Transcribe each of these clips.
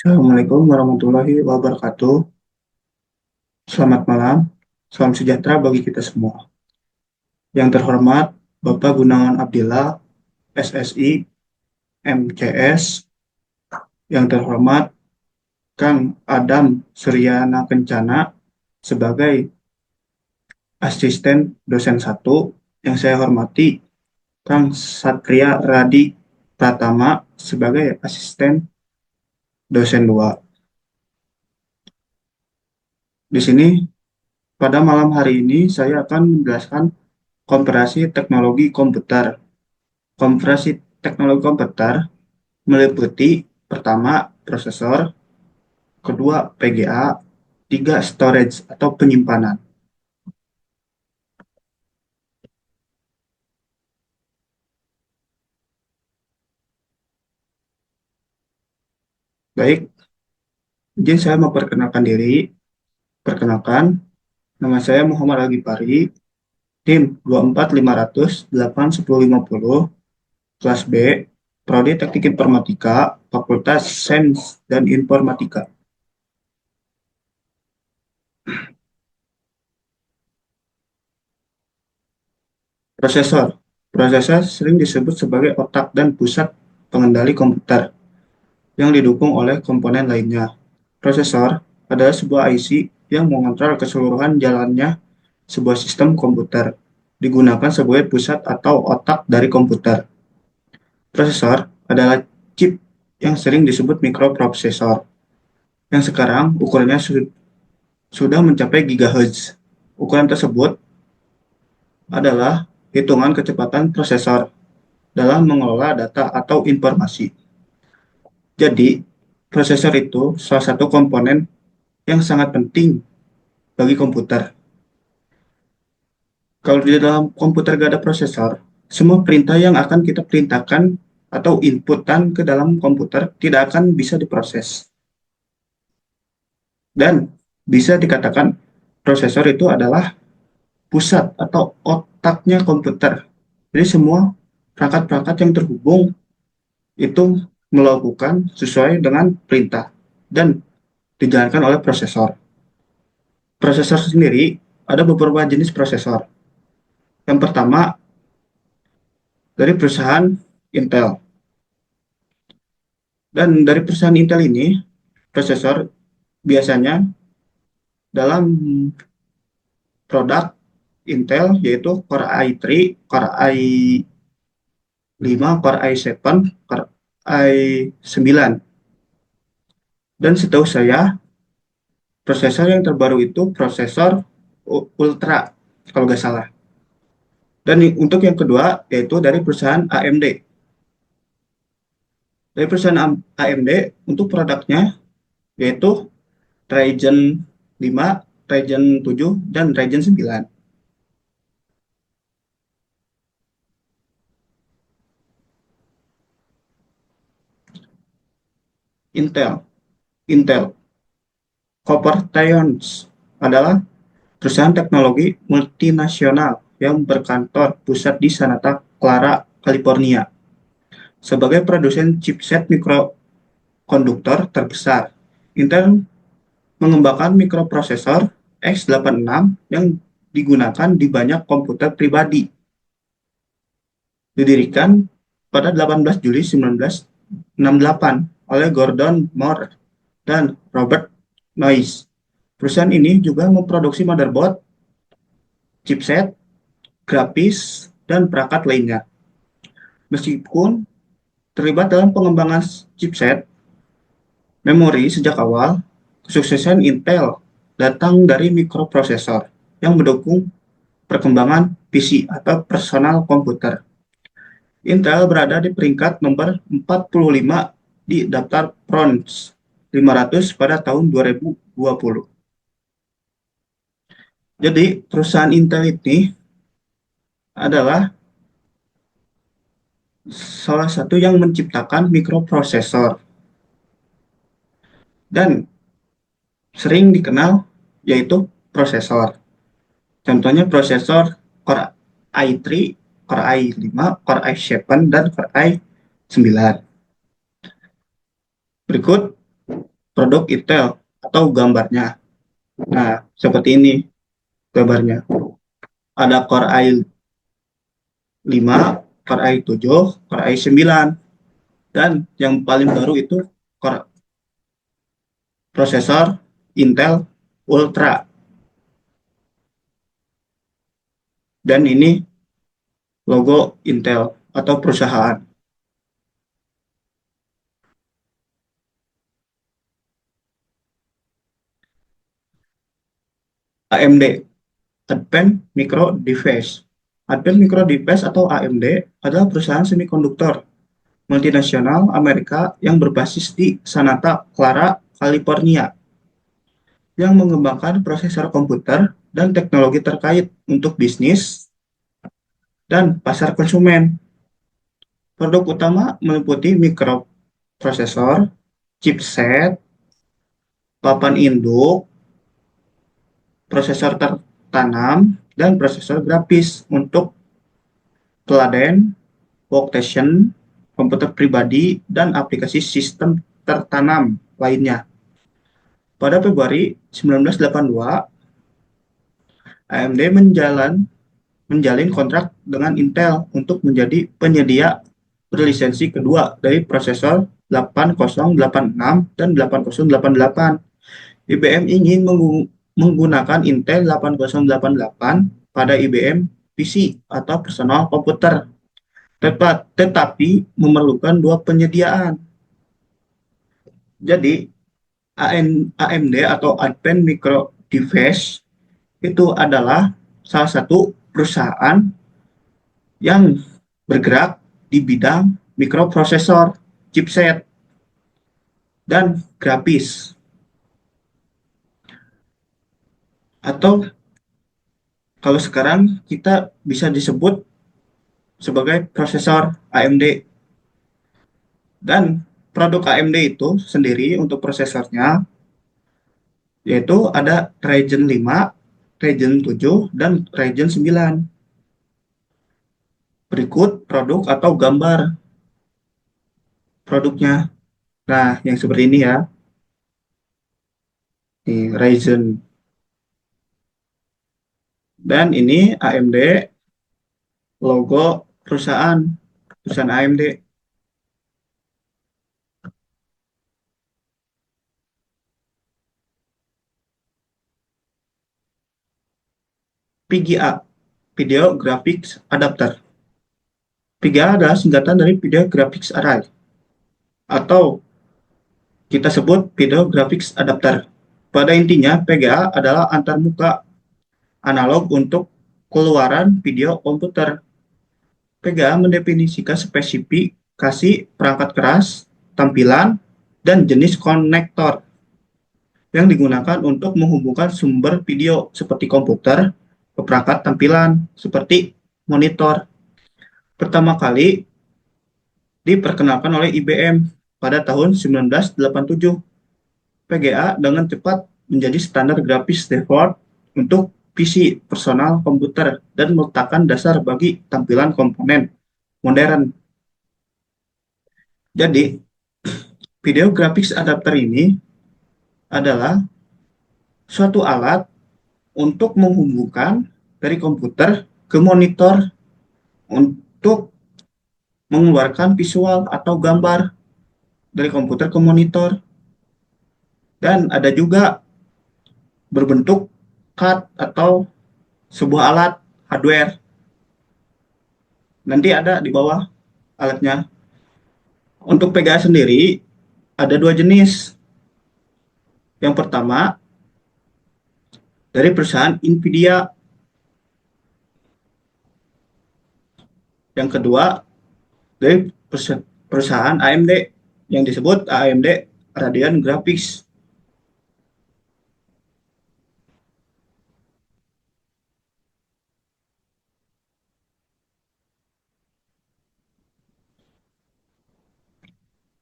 Assalamualaikum warahmatullahi wabarakatuh. Selamat malam, salam sejahtera bagi kita semua. Yang terhormat Bapak Gunawan Abdillah, SSI, MCS. Yang terhormat Kang Adam Suryana Kencana sebagai Asisten Dosen 1. Yang saya hormati Kang Satria Radi Pratama sebagai Asisten Dosen 2. Di sini pada malam hari ini saya akan menjelaskan komparasi teknologi komputer. Komparasi teknologi komputer meliputi pertama prosesor, kedua PGA, tiga storage atau penyimpanan. Baik, izin saya memperkenalkan diri. Perkenalkan, nama saya Muhammad Al-Ghifari, tim 24500 81050, kelas B, Prodi Teknik Informatika, Fakultas Sains dan Informatika. Prosesor. Prosesor sering disebut sebagai otak dan pusat pengendali komputer yang didukung oleh komponen lainnya. Prosesor adalah sebuah IC yang mengontrol keseluruhan jalannya sebuah sistem komputer, digunakan sebagai pusat atau otak dari komputer. Prosesor adalah chip yang sering disebut mikroprosesor, yang sekarang ukurannya sudah mencapai gigahertz. Ukuran tersebut adalah hitungan kecepatan prosesor dalam mengelola data atau informasi. Jadi, prosesor itu salah satu komponen yang sangat penting bagi komputer. Kalau di dalam komputer gak ada prosesor, semua perintah yang akan kita perintahkan atau inputan ke dalam komputer tidak akan bisa diproses. Dan bisa dikatakan prosesor itu adalah pusat atau otaknya komputer. Jadi semua perangkat-perangkat yang terhubung itu melakukan sesuai dengan perintah dan dijalankan oleh prosesor. Prosesor sendiri ada beberapa jenis prosesor. Yang pertama dari perusahaan Intel. Dan dari perusahaan Intel ini, prosesor biasanya dalam produk Intel yaitu Core i3, Core i5, Core i7, Core i9. Dan setahu saya, prosesor yang terbaru itu prosesor Ultra, kalau nggak salah. Dan untuk yang kedua, yaitu dari perusahaan AMD. Dari perusahaan AMD, untuk produknya, yaitu Ryzen 5, Ryzen 7, dan Ryzen 9. Intel. Intel Corporations adalah perusahaan teknologi multinasional yang berkantor pusat di Santa Clara, California, sebagai produsen chipset mikrokonduktor terbesar. Intel mengembangkan mikroprosesor x86 yang digunakan di banyak komputer pribadi. Didirikan pada 18 Juli 1968 oleh Gordon Moore dan Robert Noyce. Perusahaan ini juga memproduksi motherboard, chipset, grafis, dan perangkat lainnya. Meskipun terlibat dalam pengembangan chipset, memori sejak awal, kesuksesan Intel datang dari mikroprosesor yang mendukung perkembangan PC atau personal komputer. Intel berada di peringkat nomor 45 di daftar Bronze 500 pada tahun 2020. Jadi, perusahaan Intel ini adalah salah satu yang menciptakan mikroprosesor dan sering dikenal yaitu prosesor. Contohnya prosesor Core i3, Core i5, Core i7, dan Core i9. Berikut produk Intel atau gambarnya. Nah, seperti ini gambarnya. Ada Core i5, Core i7, Core i9, dan yang paling baru itu Core prosesor Intel Ultra. Dan ini logo Intel atau perusahaan. AMD, Advanced Micro Device. Advanced Micro Device atau AMD adalah perusahaan semikonduktor multinasional Amerika yang berbasis di Santa Clara, California, yang mengembangkan prosesor komputer dan teknologi terkait untuk bisnis dan pasar konsumen. Produk utama meliputi mikroprosesor, chipset, papan induk, prosesor tertanam, dan prosesor grafis untuk teladen, workstation, komputer pribadi, dan aplikasi sistem tertanam lainnya. Pada Februari 1982, AMD menjalin kontrak dengan Intel untuk menjadi penyedia berlisensi kedua dari prosesor 8086 dan 8088. IBM ingin menggunakan Intel 8088 pada IBM PC atau personal komputer, tetapi memerlukan dua penyediaan. Jadi AMD atau Advanced Micro Device itu adalah salah satu perusahaan yang bergerak di bidang mikroprosesor, chipset, dan grafis. Atau kalau sekarang kita bisa disebut sebagai prosesor AMD. Dan produk AMD itu sendiri untuk prosesornya yaitu ada Ryzen 5, Ryzen 7, dan Ryzen 9. Berikut produk atau gambar produknya. Nah, yang seperti ini ya. Ini Ryzen. Dan ini AMD, logo perusahaan AMD. VGA, Video Graphics Adapter. VGA adalah singkatan dari Video Graphics Array, atau kita sebut Video Graphics Adapter. Pada intinya, VGA adalah antarmuka analog untuk keluaran video komputer. VGA mendefinisikan spesifikasi perangkat keras, tampilan, dan jenis konektor yang digunakan untuk menghubungkan sumber video seperti komputer ke perangkat tampilan seperti monitor. Pertama kali diperkenalkan oleh IBM pada tahun 1987. VGA dengan cepat menjadi standar grafis default untuk PC personal komputer dan meletakkan dasar bagi tampilan komponen modern. Jadi, video graphics adapter ini adalah suatu alat untuk menghubungkan dari komputer ke monitor untuk mengeluarkan visual atau gambar dari komputer ke monitor. Dan ada juga berbentuk card atau sebuah alat hardware. Nanti ada di bawah alatnya. Untuk VGA sendiri ada dua jenis. Yang pertama dari perusahaan Nvidia. Yang kedua dari perusahaan AMD yang disebut AMD Radeon Graphics.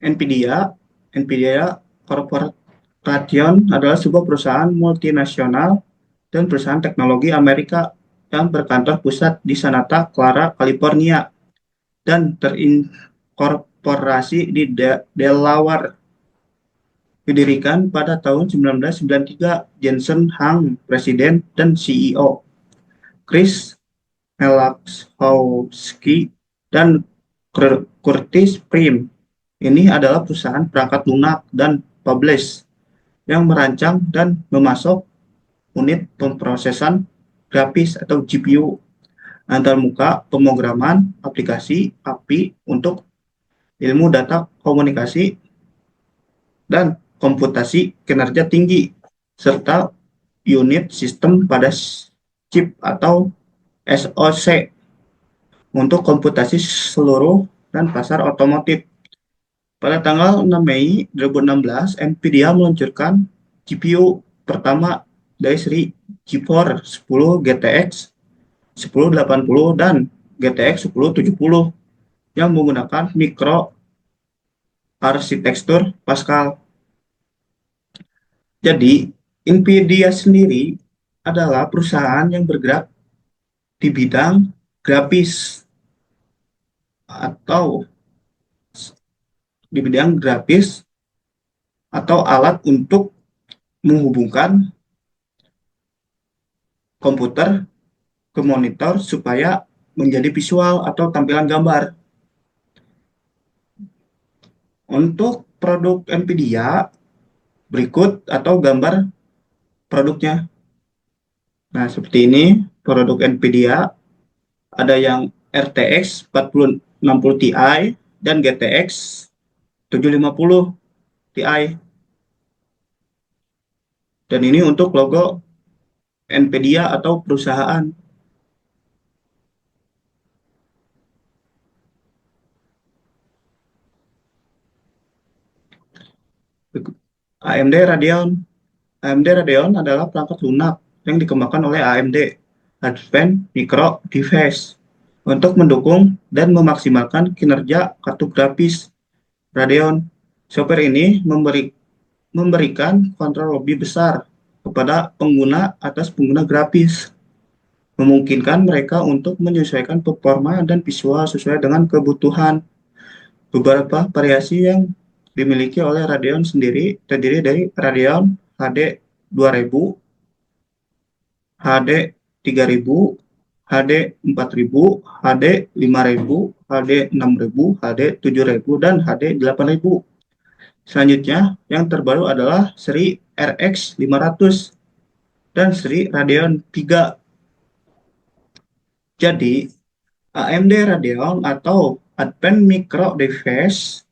Nvidia Corporation adalah sebuah perusahaan multinasional dan perusahaan teknologi Amerika yang berkantor pusat di Santa Clara, California, dan terinkorporasi di Delaware. Didirikan pada tahun 1993, Jensen Huang, Presiden dan CEO, Chris Melachowski, dan Curtis Prim. Ini adalah perusahaan perangkat lunak dan publish yang merancang dan memasok unit pemrosesan grafis atau GPU, antarmuka pemrograman aplikasi API untuk ilmu data komunikasi dan komputasi kinerja tinggi, serta unit sistem pada chip atau SoC untuk komputasi seluruh dan pasar otomotif. Pada tanggal 6 Mei 2016, NVIDIA meluncurkan GPU pertama dari seri GeForce 10 GTX 1080 dan GTX 1070 yang menggunakan mikro arsitektur Pascal. Jadi, NVIDIA sendiri adalah perusahaan yang bergerak di bidang grafis atau di bidang grafis atau alat untuk menghubungkan komputer ke monitor supaya menjadi visual atau tampilan gambar. Untuk produk NVIDIA, berikut atau gambar produknya. Nah, seperti ini produk NVIDIA. Ada yang RTX 4060 Ti dan GTX 750 Ti. Dan ini untuk logo NVIDIA atau perusahaan. AMD Radeon. AMD Radeon adalah perangkat lunak yang dikembangkan oleh AMD Advanced Micro Devices untuk mendukung dan memaksimalkan kinerja kartu grafis Radeon. Software ini memberikan kontrol lebih besar kepada pengguna atas pengguna grafis, memungkinkan mereka untuk menyesuaikan performa dan visual sesuai dengan kebutuhan. Beberapa variasi yang dimiliki oleh Radeon sendiri terdiri dari Radeon HD 2000, HD 3000, HD 4000, HD 5000, HD 6000, HD 7000, dan HD 8000. Selanjutnya, yang terbaru adalah seri RX 500 dan seri Radeon 3. Jadi, AMD Radeon atau Advanced Micro Devices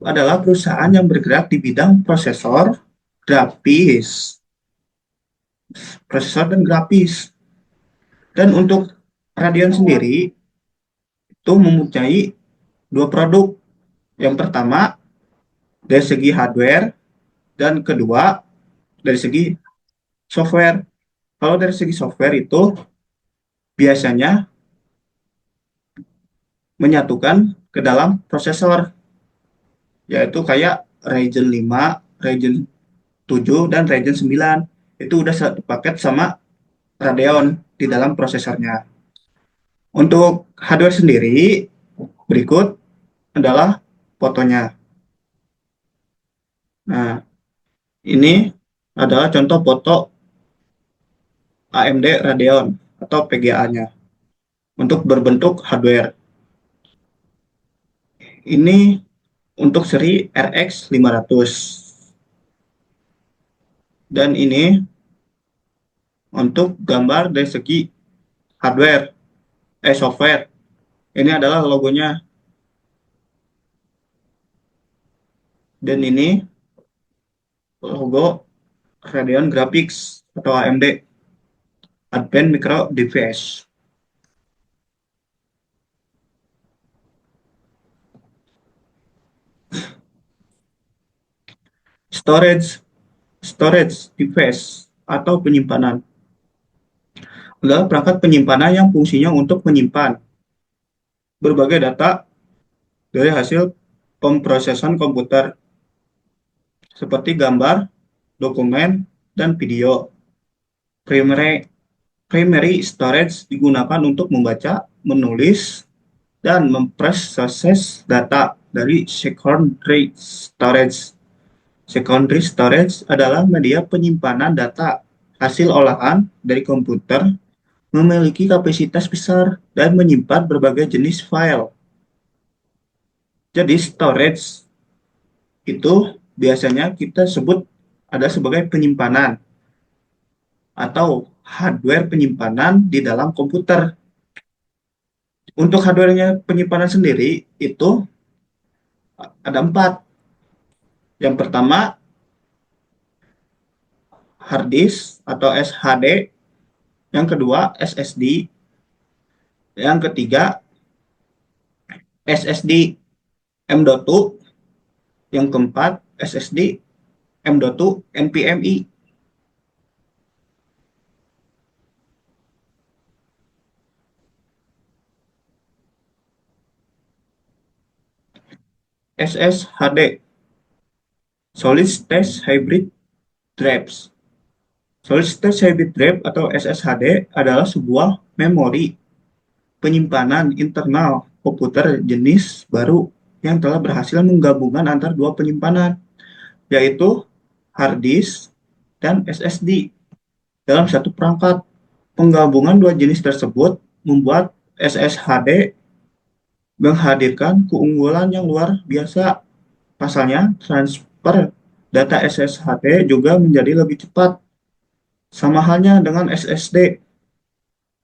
adalah perusahaan yang bergerak di bidang grafis, prosesor dan grafis. Dan untuk Radeon sendiri itu mempunyai dua produk. Yang pertama dari segi hardware dan kedua dari segi software. Kalau dari segi software itu biasanya menyatukan ke dalam prosesor, yaitu kayak Ryzen 5, Ryzen 7, dan Ryzen 9. Itu udah satu paket sama Radeon di dalam prosesornya. Untuk hardware sendiri, berikut adalah fotonya. Nah, ini adalah contoh foto AMD Radeon atau PGA-nya untuk berbentuk hardware. Ini untuk seri RX 500. Dan ini untuk gambar dari segi software. Ini adalah logonya. Dan ini logo Radeon Graphics atau AMD Advanced Micro Devices. Storage device atau penyimpanan adalah perangkat penyimpanan yang fungsinya untuk menyimpan berbagai data dari hasil pemrosesan komputer seperti gambar, dokumen, dan video. Primary storage digunakan untuk membaca, menulis, dan memproses data dari secondary storage Secondary storage adalah media penyimpanan data hasil olahan dari komputer, memiliki kapasitas besar dan menyimpan berbagai jenis file. Jadi storage itu biasanya kita sebut ada sebagai penyimpanan atau hardware penyimpanan di dalam komputer. Untuk hardware-nya penyimpanan sendiri itu ada empat. Yang pertama hard disk atau SHD, yang kedua SSD, yang ketiga SSD M.2, yang keempat SSD M.2 NVMe. SSHD, Solid State Hybrid Drives. Solid State Hybrid Drive atau SSHD adalah sebuah memori penyimpanan internal komputer jenis baru yang telah berhasil menggabungkan antara dua penyimpanan, yaitu hard disk dan SSD dalam satu perangkat. Penggabungan dua jenis tersebut membuat SSHD menghadirkan keunggulan yang luar biasa. Pasalnya, transfer data SSHD juga menjadi lebih cepat, sama halnya dengan SSD,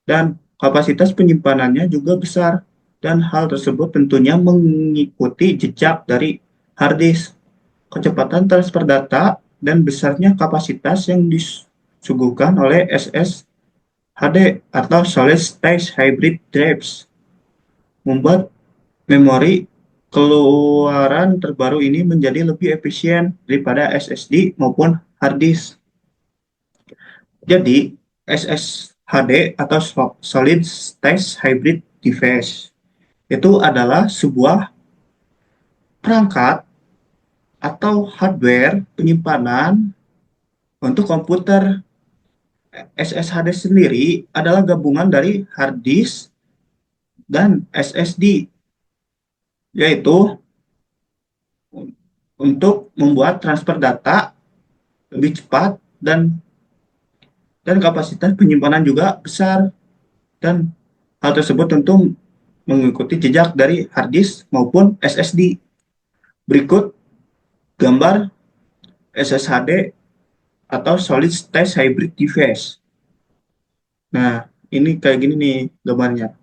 dan kapasitas penyimpanannya juga besar. Dan hal tersebut tentunya mengikuti jejak dari hard disk, kecepatan transfer data, dan besarnya kapasitas yang disuguhkan oleh SSHD atau Solid State Hybrid Drives membuat memori keluaran terbaru ini menjadi lebih efisien daripada SSD maupun hard disk. Jadi, SSHD atau Solid State Hybrid Device itu adalah sebuah perangkat atau hardware penyimpanan untuk komputer. SSHD sendiri adalah gabungan dari hard disk dan SSD, yaitu untuk membuat transfer data lebih cepat dan kapasitas penyimpanan juga besar. Dan hal tersebut tentu mengikuti jejak dari hard disk maupun SSD. Berikut gambar SSHD atau Solid State Hybrid Device. Nah, ini kayak gini nih gambarnya.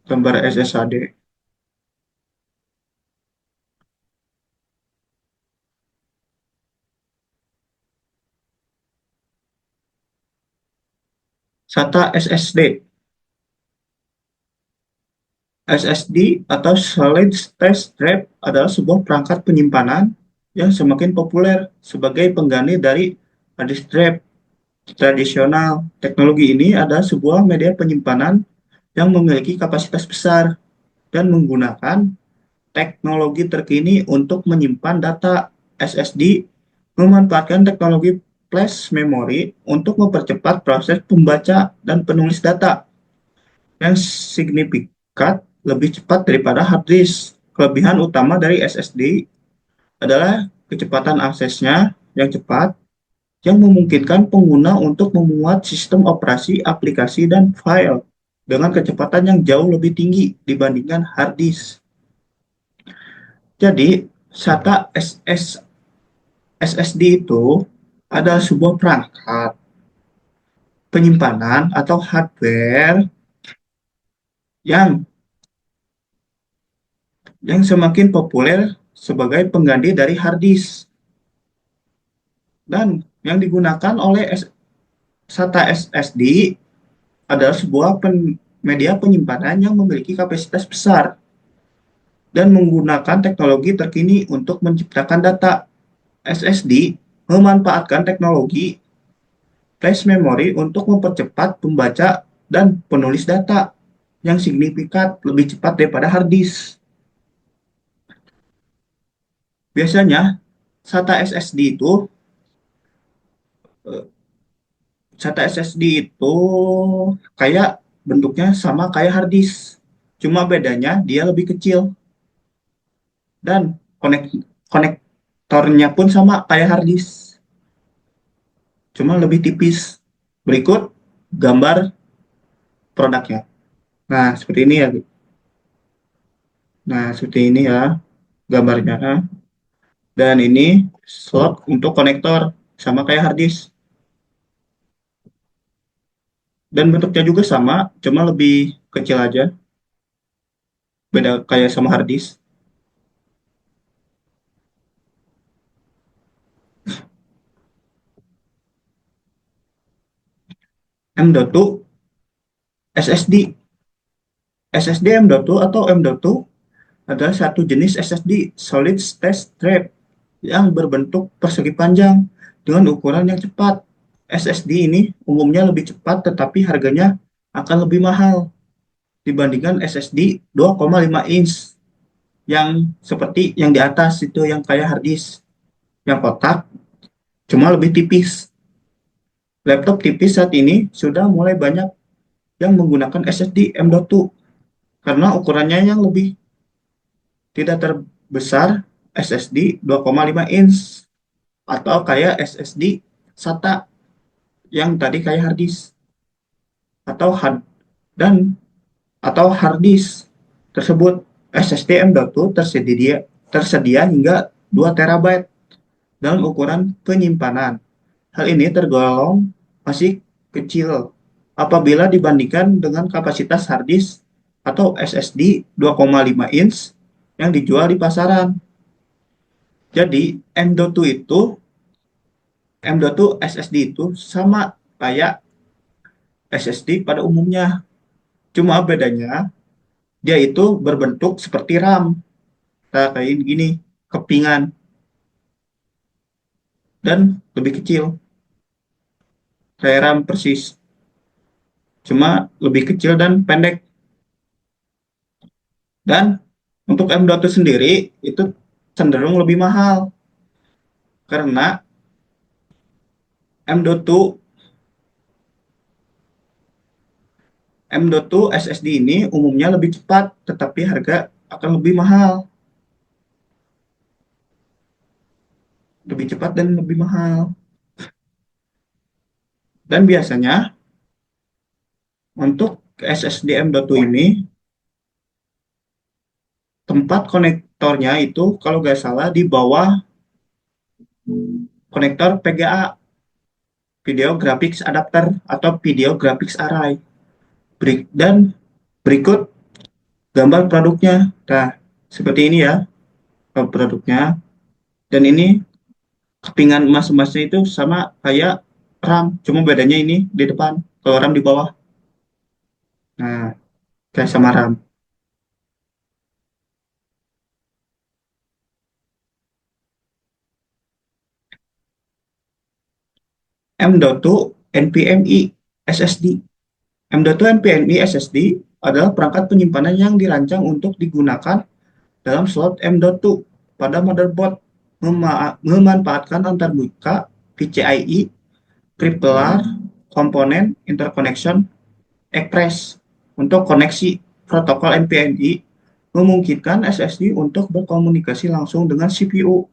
Gambar SSHD. SATA SSD. SSD atau Solid State Drive adalah sebuah perangkat penyimpanan yang semakin populer sebagai pengganti dari hard disk drive tradisional. Teknologi ini adalah sebuah media penyimpanan yang memiliki kapasitas besar dan menggunakan teknologi terkini untuk menyimpan data. SSD memanfaatkan teknologi flash memory untuk mempercepat proses pembaca dan penulis data yang signifikan lebih cepat daripada hard disk. Kelebihan utama dari SSD adalah kecepatan aksesnya yang cepat, yang memungkinkan pengguna untuk memuat sistem operasi, aplikasi, dan file dengan kecepatan yang jauh lebih tinggi dibandingkan hard disk. Jadi, SATA SSD itu adalah sebuah perangkat penyimpanan atau hardware yang semakin populer sebagai pengganti dari hard disk, dan yang digunakan oleh SATA SSD adalah sebuah media penyimpanan yang memiliki kapasitas besar dan menggunakan teknologi terkini untuk menciptakan data. SSD memanfaatkan teknologi flash memory untuk mempercepat pembaca dan penulis data yang signifikan lebih cepat daripada hard disk. Biasanya SATA SSD itu SATA SSD itu kayak bentuknya sama kayak hard disk, cuma bedanya dia lebih kecil. dan konektornya pun sama kayak hard disk, cuma lebih tipis. Berikut gambar produknya. Nah, seperti ini ya. Nah, seperti ini ya gambarnya. Dan ini slot untuk konektor, sama kayak hard disk. Dan bentuknya juga sama, cuma lebih kecil aja. Beda kayak sama hard disk. M.2 SSD. SSD M.2 atau M.2 adalah satu jenis SSD solid state drive yang berbentuk persegi panjang dengan ukuran yang cepat. SSD ini umumnya lebih cepat tetapi harganya akan lebih mahal dibandingkan SSD 2,5 inch yang seperti yang di atas itu yang kayak hard disk, yang kotak cuma lebih tipis. Laptop tipis saat ini sudah mulai banyak yang menggunakan SSD M.2 karena ukurannya yang lebih tidak terbesar SSD 2,5 inch atau kayak SSD SATA yang tadi kayak hard disk atau hard dan atau hard disk tersebut. SSD M.2 tersedia hingga 2 terabyte dalam ukuran penyimpanan. Hal ini tergolong masih kecil apabila dibandingkan dengan kapasitas hard disk atau SSD 2,5 inch yang dijual di pasaran. Jadi M.2 SSD itu sama kayak SSD pada umumnya. Cuma bedanya dia itu berbentuk seperti RAM. Nah, kayak gini, kepingan dan lebih kecil. Kayak RAM persis. Cuma lebih kecil dan pendek. Dan untuk M.2 sendiri itu cenderung lebih mahal karena M.2 M.2 SSD ini umumnya lebih cepat tetapi harga akan lebih mahal, lebih cepat dan lebih mahal. Dan biasanya untuk SSD M.2 ini tempat konektornya itu kalau nggak salah di bawah konektor VGA, Video Graphics Adapter atau Video Graphics Array. Dan berikut gambar produknya. Nah, seperti ini ya produknya. Dan ini kepingan emas-emasnya itu sama kayak RAM, cuma bedanya ini di depan, kalau RAM di bawah. Nah, kayak sama RAM. M.2 NVMe SSD. M.2 NVMe SSD adalah perangkat penyimpanan yang dirancang untuk digunakan dalam slot M.2 pada motherboard, memanfaatkan antarmuka PCIe, Crippler, komponen interconnection Express untuk koneksi protokol NVMe, memungkinkan SSD untuk berkomunikasi langsung dengan CPU,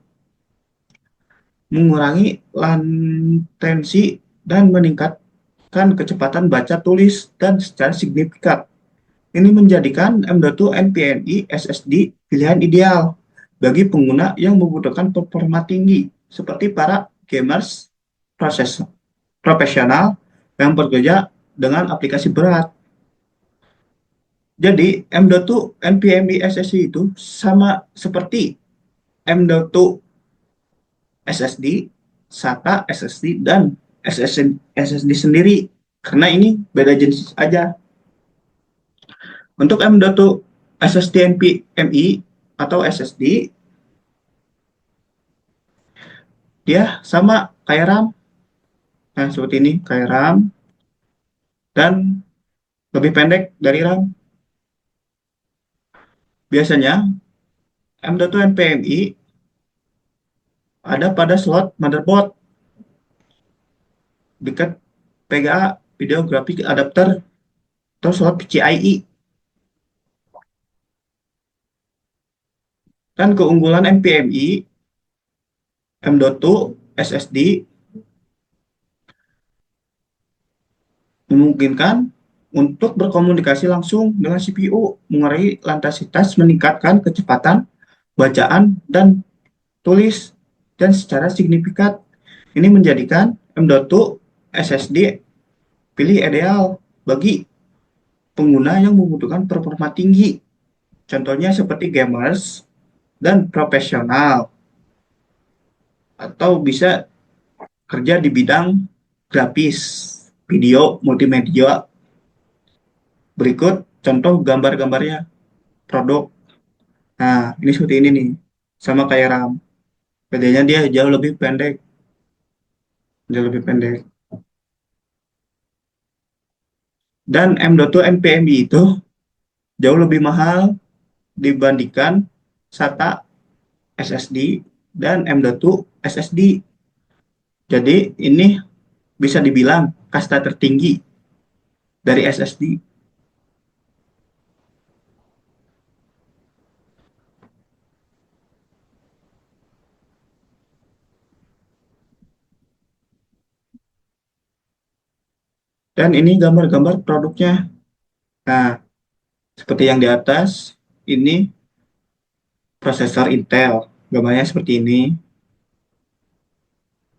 mengurangi latensi, dan meningkatkan kecepatan baca tulis dan secara signifikan. Ini menjadikan M.2 NVMe SSD pilihan ideal bagi pengguna yang membutuhkan performa tinggi, seperti para gamers profesional yang bekerja dengan aplikasi berat. Jadi M.2 NVMe SSD itu sama seperti M.2 SSD, SATA SSD, dan SSD sendiri. Karena ini beda jenis aja. Untuk M.2 SSD NVMe atau SSD, dia sama kayak RAM. Nah, seperti ini, kayak RAM, dan lebih pendek dari RAM. Biasanya, M.2 NVMe ada pada slot motherboard dekat VGA, Video Graphic Adapter, atau slot PCIe. Dan keunggulan NVMe M.2 SSD memungkinkan untuk berkomunikasi langsung dengan CPU, mengurangi landasitas, meningkatkan kecepatan bacaan dan tulis dan secara signifikan. Ini menjadikan M.2 SSD pilih ideal bagi pengguna yang membutuhkan performa tinggi. Contohnya seperti gamers dan profesional atau bisa kerja di bidang grafis, video, multimedia. Berikut contoh gambar-gambarnya produk. Nah, ini seperti ini nih. Sama kayak RAM. Bedanya dia jauh lebih pendek. Jauh lebih pendek. Dan M.2 NVMe itu jauh lebih mahal dibandingkan SATA SSD dan M.2 SSD. Jadi ini bisa dibilang kasta tertinggi dari SSD. Dan ini gambar-gambar produknya. Nah, seperti yang di atas, ini prosesor Intel. Gambarnya seperti ini.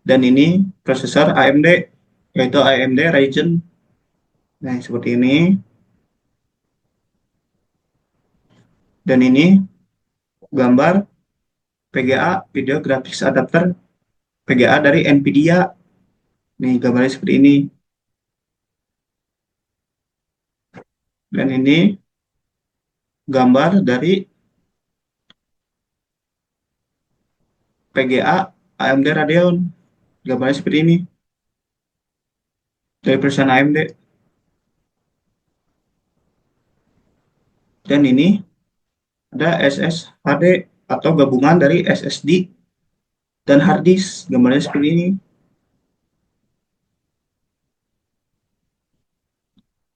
Dan ini prosesor AMD, yaitu AMD Ryzen. Nah, seperti ini. Dan ini gambar VGA, Video Graphics Adapter VGA dari NVIDIA. Nih, gambarnya seperti ini. Dan ini gambar dari VGA AMD Radeon. Gambarnya seperti ini. Dari perusahaan AMD. Dan ini ada SSHD atau gabungan dari SSD dan hard disk. Gambarnya seperti ini.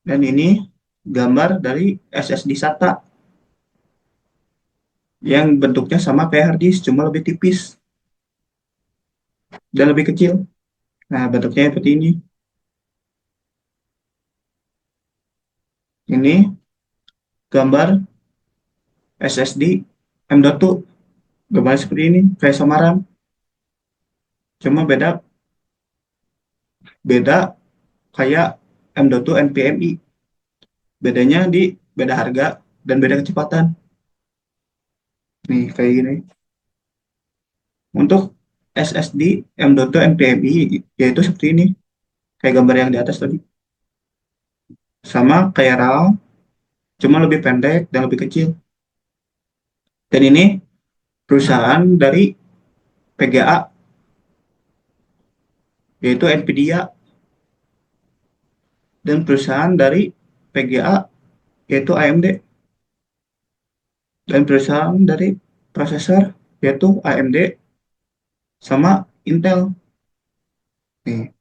Dan ini gambar dari SSD SATA yang bentuknya sama kayak hard disk, cuma lebih tipis dan lebih kecil. Nah, bentuknya seperti ini. Ini gambar SSD M.2. Gambarnya seperti ini, kayak samaran. Cuma beda beda kayak M.2 NVMe. Bedanya di beda harga dan beda kecepatan. Nih, kayak gini. Untuk SSD M.2 NVMe yaitu seperti ini. Kayak gambar yang di atas tadi. Sama kayak RAM, cuma lebih pendek dan lebih kecil. Dan ini perusahaan dari PGA, yaitu NVIDIA, dan perusahaan dari PGA, yaitu AMD, dan perusahaan dari prosesor, yaitu AMD, sama Intel. Nih,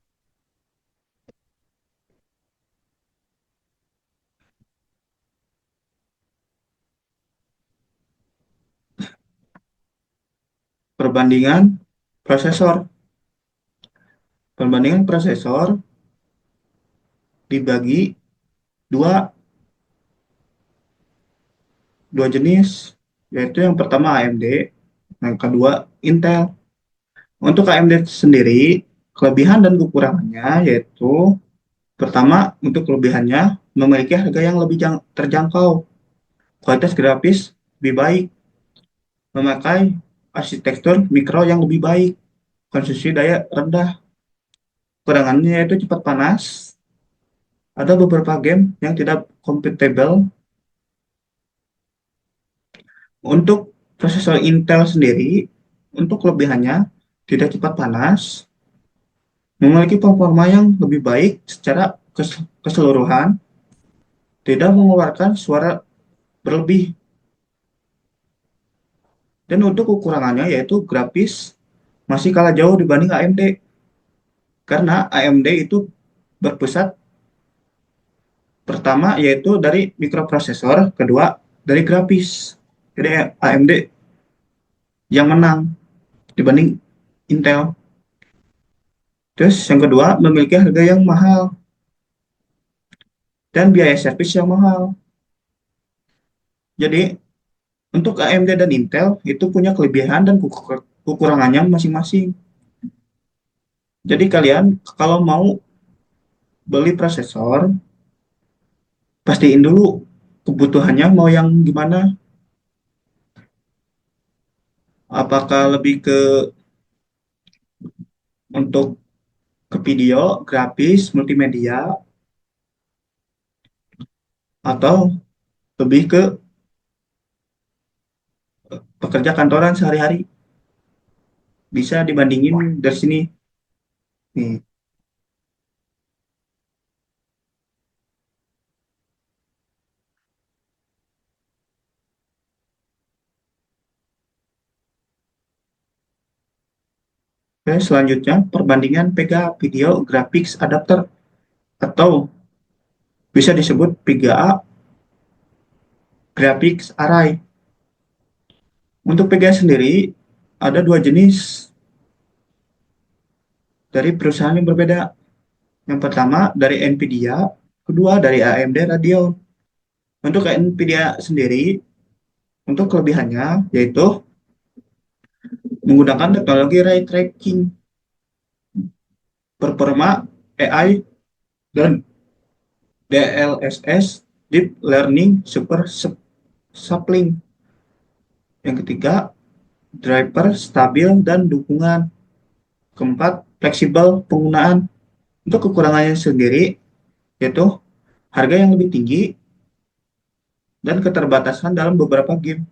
perbandingan prosesor. Perbandingan prosesor dibagi dua, dua jenis, yaitu yang pertama AMD, yang kedua Intel. Untuk AMD sendiri, kelebihan dan kekurangannya yaitu pertama, untuk kelebihannya memiliki harga yang lebih terjangkau, kualitas grafis lebih baik, memakai arsitektur mikro yang lebih baik, konsumsi daya rendah. Kekurangannya yaitu cepat panas, ada beberapa game yang tidak compatible. Untuk prosesor Intel sendiri, untuk kelebihannya tidak cepat panas, memiliki performa yang lebih baik secara keseluruhan, tidak mengeluarkan suara berlebih. Dan untuk kekurangannya yaitu grafis masih kalah jauh dibanding AMD. Karena AMD itu berpusat pertama yaitu dari mikroprosesor, kedua dari grafis. Jadi AMD yang menang dibanding Intel. Terus yang kedua, memiliki harga yang mahal dan biaya servis yang mahal. Jadi untuk AMD dan Intel itu punya kelebihan dan kekurangannya masing-masing. Jadi kalian kalau mau beli prosesor, pastiin dulu kebutuhannya mau yang gimana. Apakah lebih ke untuk ke video, grafis, multimedia, atau lebih ke pekerja kantoran sehari-hari. Bisa dibandingin dari sini. Nih, oke, selanjutnya perbandingan VGA Video Graphics Adapter atau bisa disebut VGA Graphics Array. Untuk VGA sendiri ada dua jenis dari perusahaan yang berbeda. Yang pertama dari Nvidia, kedua dari AMD Radeon. Untuk Nvidia sendiri, untuk kelebihannya yaitu menggunakan teknologi ray tracking, performa AI, dan DLSS Deep Learning Super Sapling. Yang ketiga, driver stabil dan dukungan. Keempat, fleksibel penggunaan. Untuk kekurangannya sendiri, yaitu harga yang lebih tinggi dan keterbatasan dalam beberapa game.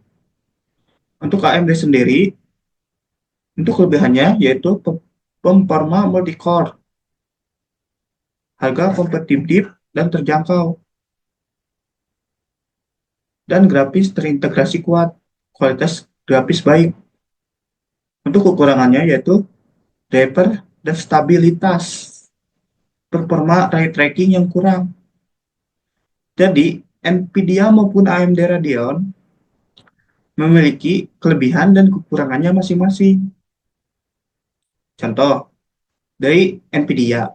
Untuk AMD sendiri, untuk kelebihannya yaitu performa multi-core, harga kompetitif dan terjangkau, dan grafis terintegrasi kuat, kualitas grafis baik. Untuk kekurangannya yaitu driver dan stabilitas, performa ray tracking yang kurang. Jadi, Nvidia maupun AMD Radeon memiliki kelebihan dan kekurangannya masing-masing. Contoh, dari Nvidia,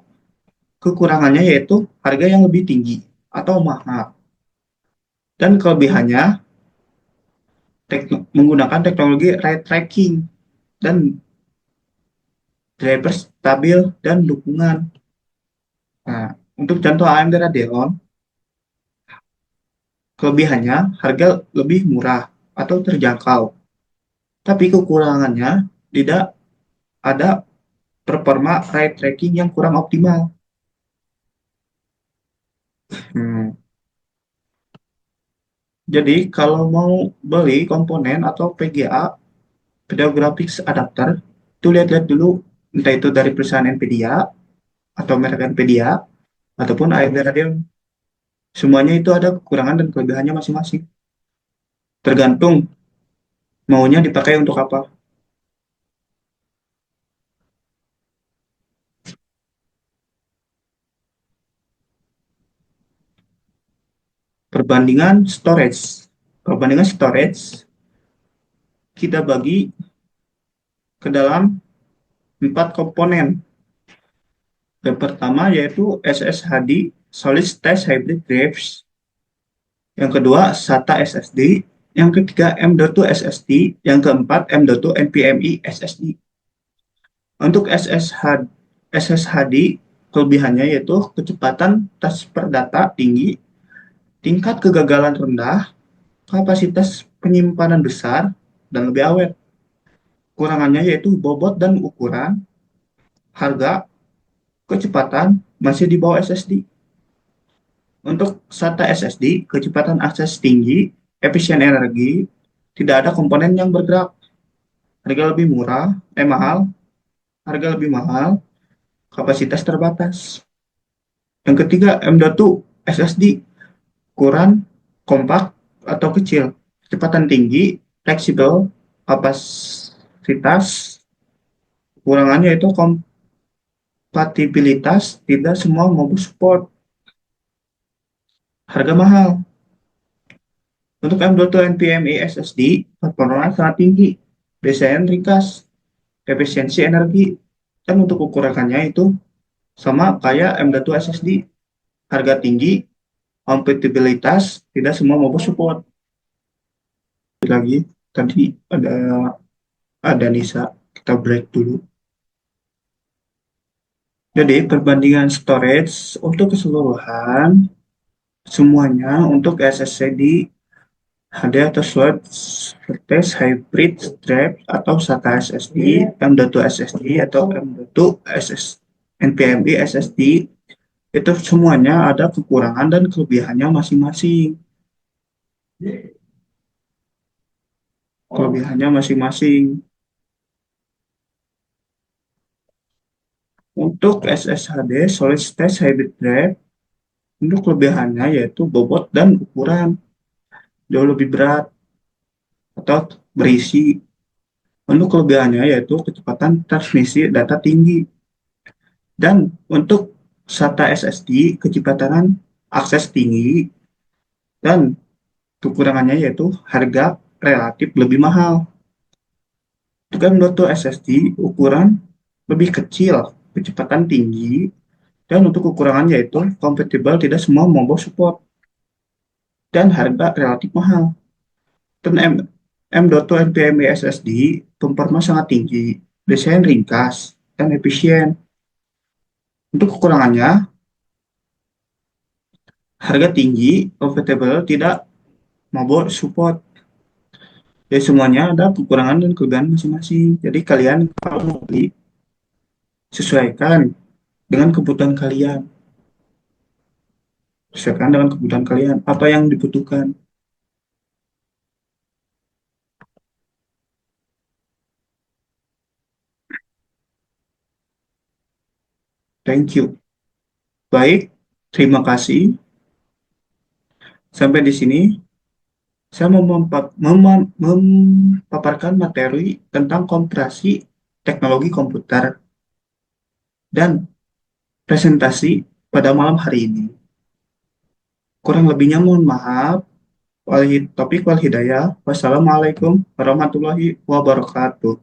kekurangannya yaitu harga yang lebih tinggi atau mahal. Dan kelebihannya menggunakan teknologi ray tracking dan driver stabil dan dukungan. Nah, untuk contoh AMD Radeon, kelebihannya harga lebih murah atau terjangkau. Tapi kekurangannya tidak ada performa ray tracking yang kurang optimal. Hmm. Jadi kalau mau beli komponen atau VGA, Video Graphics Adapter, itu lihat-lihat dulu entah itu dari perusahaan Nvidia atau merek Nvidia ataupun AMD Radeon. Semuanya itu ada kekurangan dan kelebihannya masing-masing. Tergantung maunya dipakai untuk apa. Perbandingan storage. Perbandingan storage kita bagi ke dalam 4 komponen. Yang pertama yaitu SSHD, Solid State Hybrid Drives. Yang kedua SATA SSD. Yang ketiga M.2 SSD. Yang keempat M.2 NVMe SSD. Untuk SSHD, kelebihannya yaitu kecepatan transfer data tinggi, tingkat kegagalan rendah, kapasitas penyimpanan besar, dan lebih awet. Kurangannya yaitu bobot dan ukuran, harga, kecepatan masih di bawah SSD. Untuk SATA SSD, kecepatan akses tinggi, efisien energi, tidak ada komponen yang bergerak, harga lebih mahal, harga lebih mahal, kapasitas terbatas. Yang ketiga, M.2 SSD, ukuran kompak atau kecil, kecepatan tinggi, fleksibel, kapasitas, kekurangannya itu kompatibilitas, tidak semua modus support, harga mahal. Untuk M.2 NVMe SSD, performa sangat tinggi, desain ringkas, efisiensi energi, dan untuk ukurannya itu sama kayak M.2 SSD, harga tinggi, kompatibilitas, tidak semua mobile support. Lagi tadi ada Nisa, kita break dulu. Jadi perbandingan storage untuk keseluruhan semuanya untuk SSD HD atau slot test hybrid strap atau SATA SSD, M.2 SSD atau M.2 SS, NVMe SSD itu semuanya ada kekurangan dan kelebihannya masing-masing. Kelebihannya masing-masing. Untuk SSHD Solid State Hybrid Drive, untuk kelebihannya yaitu bobot dan ukuran jauh lebih berat atau berisi. Untuk kelebihannya yaitu kecepatan transmisi data tinggi. Dan untuk SATA SSD, kecepatan akses tinggi, dan kekurangannya yaitu harga relatif lebih mahal. Untuk M.2 SSD, ukuran lebih kecil, kecepatan tinggi, dan untuk kekurangannya yaitu kompatibel tidak semua mobile support, dan harga relatif mahal. Dan M.2 NVMe SSD, performa sangat tinggi, desain ringkas, dan efisien. Untuk kekurangannya, harga tinggi, compatible, tidak mobile support. Jadi semuanya ada kekurangan dan kelebihan masing-masing. Jadi kalian kalau mau beli, sesuaikan dengan kebutuhan kalian. Sesuaikan dengan kebutuhan kalian. Apa yang dibutuhkan. Thank you. Baik, terima kasih. Sampai di sini, saya mau memaparkan materi tentang komparasi teknologi komputer dan presentasi pada malam hari ini. Kurang lebihnya mohon maaf. Topik wal hidayah. Wassalamualaikum warahmatullahi wabarakatuh.